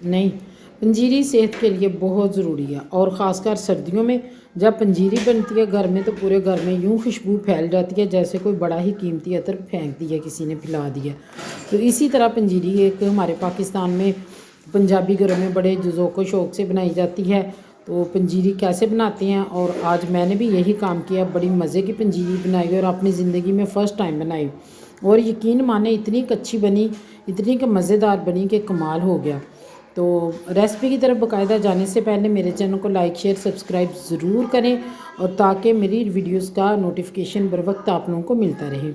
नहीं, पंजीरी सेहत के लिए बहुत ज़रूरी है और ख़ासकर सर्दियों में जब पंजीरी बनती है घर में तो पूरे घर में यूँ खुशबू फैल जाती है जैसे कोई बड़ा ही कीमती अतर फेंक दिया किसी ने, पिला दिया। तो इसी तरह पंजीरी एक हमारे पाकिस्तान में पंजाबी घरों में बड़े ज़ौक़ शौक़ से बनाई जाती है। तो पंजीरी कैसे बनाते हैं, और आज मैंने भी यही काम किया, बड़ी मज़े की पंजीरी बनाई और अपनी ज़िंदगी में फ़र्स्ट टाइम बनाई, और यकीन माने इतनी अच्छी बनी, इतनी कि मज़ेदार बनी कि कमाल हो गया। तो रेसिपी की तरफ बाकायदा जाने से पहले मेरे चैनल को लाइक शेयर सब्सक्राइब ज़रूर करें, और ताकि मेरी वीडियोस का नोटिफिकेशन बर वक्त आप लोगों को मिलता रहे।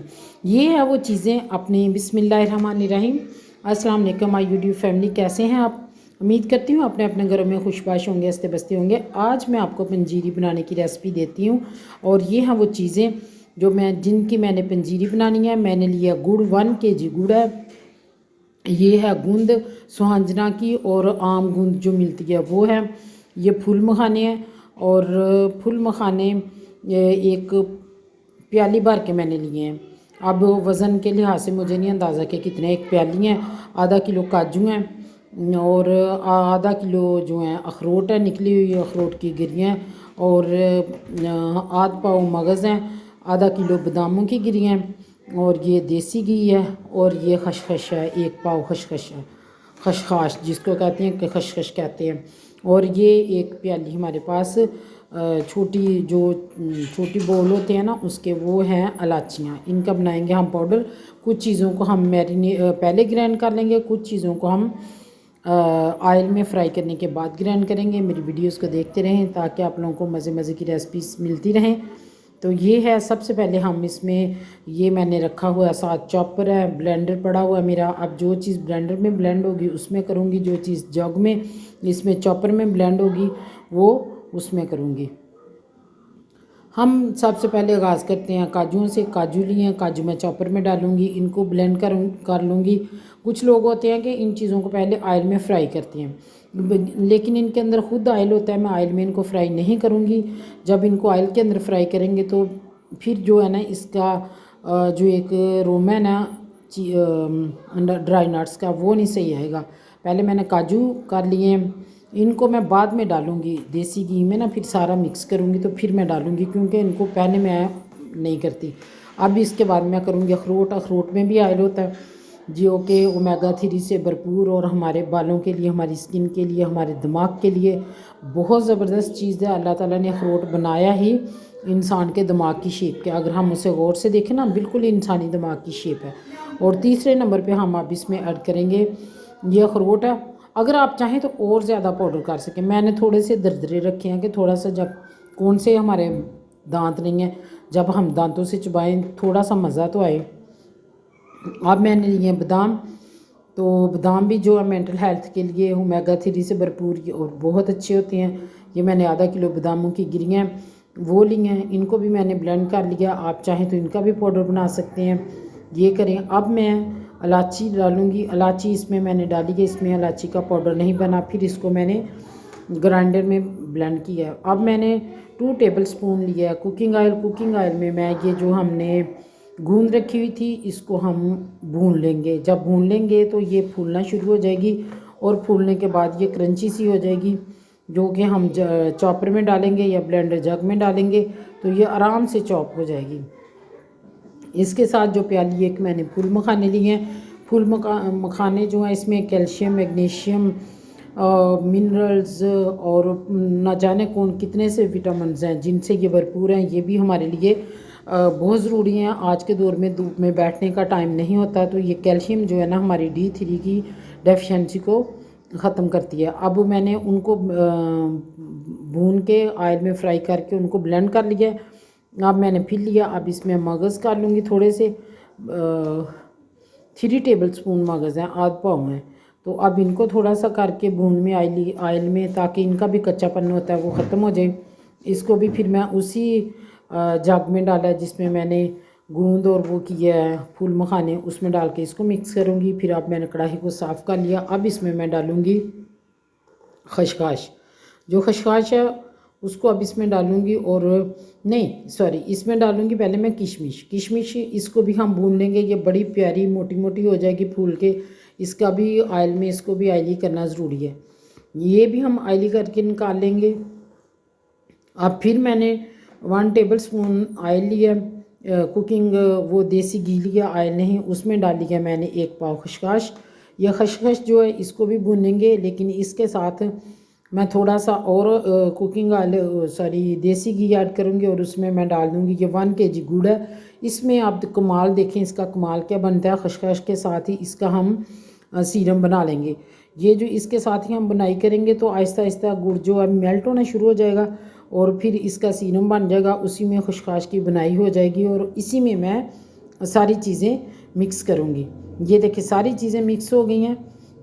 ये है वो चीज़ें अपनी। बिस्मिल्लाहिर्रहमानिर्रहीम। अस्सलाम वालेकुम माय यूट्यूब फैमिली, कैसे हैं आप? उम्मीद करती हूँ अपने अपने घरों में खुशबाश होंगे, हंसते बसते होंगे। आज मैं आपको पंजीरी बनाने की रेसिपी देती हूँ, और ये हैं वो चीज़ें जो जिनकी मैंने पंजीरी बनानी है। मैंने लिया गुड़, 1 kg गुड़ है। ये है गूंद सुहांजना की, और आम गूंद जो मिलती है वो है। ये फूल मखाने हैं, और फूल मखाने एक प्याली भर के मैंने लिए हैं। अब वज़न के लिहाज से मुझे नहीं अंदाज़ा कि कितने, एक प्याली हैं। आधा किलो काजू हैं, और आधा किलो जो है अखरोट है, निकली हुई अखरोट की गिरियाँ, और आध पाव मगज़ हैं, आधा किलो बादामों की गिरियाँ, और ये देसी घी है, और ये खशखश है, 1 पाव खशखश है, खशखाश जिसको कहते हैं कि खशखश कहते हैं। और ये एक प्याली हमारे पास छोटी बोल होते हैं ना, उसके वो हैं इलाचियाँ। इनका बनाएंगे हम पाउडर। कुछ चीज़ों को हम पहले ग्राइंड कर लेंगे, कुछ चीज़ों को हम ऑयल में फ्राई करने के बाद ग्राइंड करेंगे। मेरी वीडियोस को देखते रहें ताकि आप लोगों को मज़े मज़े की रेसिपीज मिलती रहें। तो ये है, सबसे पहले हम इसमें, ये मैंने रखा हुआ साथ चॉपर है, ब्लेंडर पड़ा हुआ है मेरा। अब जो चीज़ ब्लेंडर में ब्लेंड होगी उसमें करूँगी, जो चीज़ जग में इसमें चॉपर में ब्लेंड होगी वो उसमें करूँगी। हम सबसे पहले आगाज़ करते हैं काजुओं से। काजू लिए हैं, काजू मैं चॉपर में डालूँगी, इनको ब्लेंड कर लूँगी। कुछ लोग होते हैं कि इन चीज़ों को पहले ऑयल में फ्राई करते हैं, लेकिन इनके अंदर खुद ऑयल होता है। मैं ऑयल में इनको फ्राई नहीं करूँगी। जब इनको ऑयल के अंदर फ्राई करेंगे तो फिर जो है ना, इसका जो एक रोमा है ना ड्राई नट्स का, वो नहीं सही आएगा। पहले मैंने काजू कर लिए हैं, इनको मैं बाद में डालूँगी देसी घी में ना, फिर सारा मिक्स करूँगी तो फिर मैं डालूँगी, क्योंकि इनको पहले मैं नहीं करती। अब इसके बाद मैं करूँगी अखरोट। अखरोट में भी ऑयल होता है जो कि ओमेगा 3 से भरपूर, और हमारे बालों के लिए, हमारी स्किन के लिए, हमारे दिमाग के लिए बहुत ज़बरदस्त चीज़ है। अल्लाह ताला ने अखरोट बनाया ही इंसान के दिमाग की शेप के, अगर हम उसे गौर से देखें ना, बिल्कुल इंसानी दिमाग की शेप है। और तीसरे नंबर पे हम अब इसमें ऐड करेंगे ये अखरोट है। अगर आप चाहें तो और ज़्यादा पाउडर कर सकें। मैंने थोड़े से दरदरे रखे हैं कि थोड़ा सा, जब कौन से हमारे दांत नहीं हैं, जब हम दांतों से चबाएं थोड़ा सा मज़ा तो आए। अब मैंने लिए बादाम। तो बादाम भी जो है मेंटल हेल्थ के लिए ओमेगा 3 से भरपूर और बहुत अच्छे होते हैं। ये मैंने आधा किलो बादामों की गिरियाँ वो ली हैं, इनको भी मैंने ब्लेंड कर लिया। आप चाहें तो इनका भी पाउडर बना सकते हैं, ये करें। अब मैं इलायची डालूँगी। इलायची इसमें मैंने डाली है, इसमें इलायची का पाउडर नहीं बना, फिर इसको मैंने ग्राइंडर में ब्लेंड किया। अब मैंने 2 टेबलस्पून लिया कुकिंग ऑयल। कुकिंग ऑयल में मैं ये जो हमने गूंद रखी हुई थी इसको हम भून लेंगे। जब भून लेंगे तो ये फूलना शुरू हो जाएगी, और फूलने के बाद ये क्रंची सी हो जाएगी, जो कि हम चॉपर में डालेंगे या ब्लेंडर जग में डालेंगे तो ये आराम से चॉप हो जाएगी। इसके साथ जो प्याली एक मैंने फूल मखाने लिए हैं। फूल मखाने जो हैं, इसमें कैल्शियम, मैग्नीशियम, मिनरल्स और न जाने कौन कितने से विटामिन्स हैं जिनसे ये भरपूर हैं। ये भी हमारे लिए बहुत ज़रूरी हैं। आज के दौर में धूप में बैठने का टाइम नहीं होता, तो ये कैल्शियम जो है ना, हमारी D3 की डेफिशिएंसी को ख़त्म करती है। अब मैंने उनको भून के ऑयल में फ्राई करके उनको ब्लेंड कर लिया। अब मैंने फिर लिया, अब इसमें मगज़ कर लूँगी थोड़े से, 3 टेबलस्पून मगज़ हैं, आध पाव हैं। तो अब इनको थोड़ा सा करके भून में ऑयल में, ताकि इनका भी कच्चापन होता है वो ख़त्म हो जाए। इसको भी फिर मैं उसी जग में डाला जिसमें मैंने गूंद और वो किया है फूल मखाने, उसमें डाल के इसको मिक्स करूँगी। फिर अब मैंने कढ़ाई को साफ़ कर लिया। अब इसमें मैं डालूँगी खशखाश। जो खशखाश है उसको अब इसमें डालूँगी, और नहीं सॉरी, इसमें डालूँगी पहले मैं किशमिश। इसको भी हम भून लेंगे। ये बड़ी प्यारी मोटी मोटी हो जाएगी फूल के, इसका भी ऑयल में इसको भी ऑयली करना ज़रूरी है। ये भी हम ऑयली करके निकाल लेंगे। अब फिर मैंने 1 टेबल स्पून ऑयल लिया, कुकिंग वो देसी घी लिया, ऑयल नहीं, उसमें डाल लिया मैंने 1 पाव खसखस। यह खसखस जो है इसको भी भूनेंगे, लेकिन इसके साथ मैं थोड़ा सा और कुकिंग ऑयल सॉरी देसी घी ऐड करूँगी और उसमें मैं डाल दूँगी ये 1 kg गुड़ है। इसमें आप कमाल देखें, इसका कमाल क्या बनता है। खसखस के साथ ही इसका हम सीरम बना लेंगे। ये जो इसके साथ ही हम बनाई करेंगे तो आहिस्ता आहिस्ता गुड़ जो है मेल्ट होना शुरू हो जाएगा और फिर इसका सीरम बन जाएगा। उसी में खसखस की बनाई हो जाएगी और इसी में मैं सारी चीज़ें मिक्स करूँगी। ये देखिए सारी चीज़ें मिक्स हो गई हैं,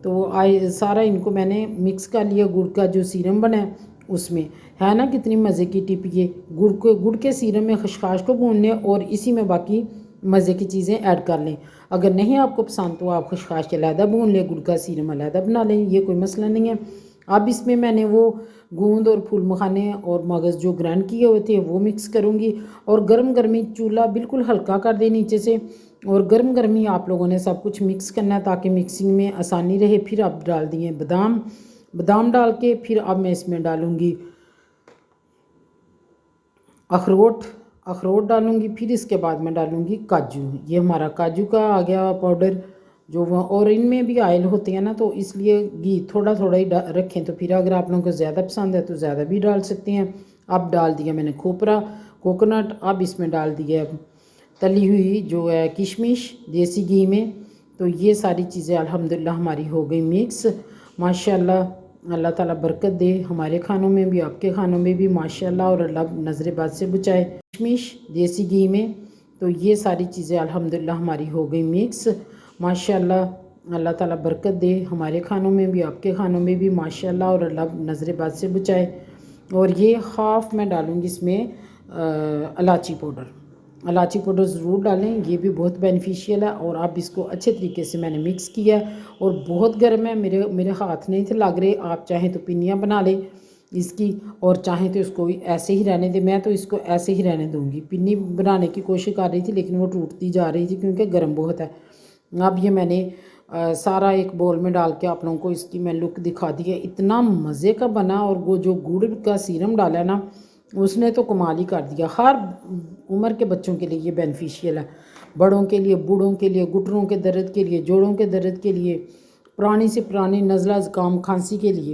तो सारा इनको मैंने मिक्स कर लिया। गुड़ का जो सीरम बना है उसमें, है ना कितनी मज़े की टिप ये। गुड़ के सीरम में खसखस को भून लें और इसी में बाकी मज़े की चीज़ें ऐड कर लें। अगर नहीं आपको पसंद तो आप खसखस के अलहदा भून लें, गुड़ का सीरम अलहदा बना लें, ये कोई मसला नहीं है। अब इसमें मैंने वो गूंद और फूल मखाने और मगज़ जो ग्राइंड किए हुए थे वो मिक्स करूँगी और गर्म गर्मी चूल्हा बिल्कुल हल्का कर दें नीचे से और गर्म गर्मी आप लोगों ने सब कुछ मिक्स करना है ताकि मिक्सिंग में आसानी रहे। फिर आप डाल दिए बादाम डाल के फिर अब मैं इसमें डालूँगी अखरोट डालूँगी। फिर इसके बाद मैं डालूँगी काजू। ये हमारा काजू का आ गया पाउडर जो और इनमें भी ऑयल होते हैं ना, तो इसलिए घी थोड़ा थोड़ा ही रखें। तो फिर अगर आप लोगों को ज़्यादा पसंद है तो ज़्यादा भी डाल सकते हैं। अब डाल दिया मैंने खोपरा कोकोनट। अब इसमें डाल दिया तली हुई जो है किशमिश देसी घी में। तो ये सारी चीज़ें अल्हम्दुलिल्लाह हमारी हो गई मिक्स। माशाल्लाह, अल्लाह ताला बरकत दे हमारे खानों में भी आपके खानों में भी माशाल्लाह, और अल्लाह नज़र बद से बचाए। किशमिश देसी घी में, तो ये सारी चीज़ें अल्हम्दुलिल्लाह हमारी हो गई मिक्स। माशाल्लाह, अल्लाह ताला बरकत दे हमारे खानों में भी आपके खानों में भी माशाल्लाह, और अल्लाह नज़र बद से बचाए। और ये हाफ़ मैं डालूँगी इसमें इलायची पाउडर ज़रूर डालें, ये भी बहुत बेनिफिशियल है। और अब इसको अच्छे तरीके से मैंने मिक्स किया और बहुत गर्म है, मेरे हाथ नहीं थे लग रहे। आप चाहें तो पिन्नियाँ बना लें इसकी और चाहें तो इसको ऐसे ही रहने दें। मैं तो इसको ऐसे ही रहने दूँगी। पिन्नी बनाने की कोशिश कर रही थी लेकिन वो टूटती जा रही थी क्योंकि गर्म बहुत है। अब ये मैंने सारा एक बोल में डाल के आप लोगों को इसकी मैं लुक दिखा दी है। इतना मज़े का बना और वो जो गुड़ का सीरम डाला है ना उसने तो कमाल ही कर दिया। हर उम्र के बच्चों के लिए ये बेनिफिशियल है, बड़ों के लिए, बूढ़ों के लिए, घुटनों के दर्द के लिए, जोड़ों के दर्द के लिए, पुरानी से पुरानी नज़ला ज़ुकाम खांसी के लिए।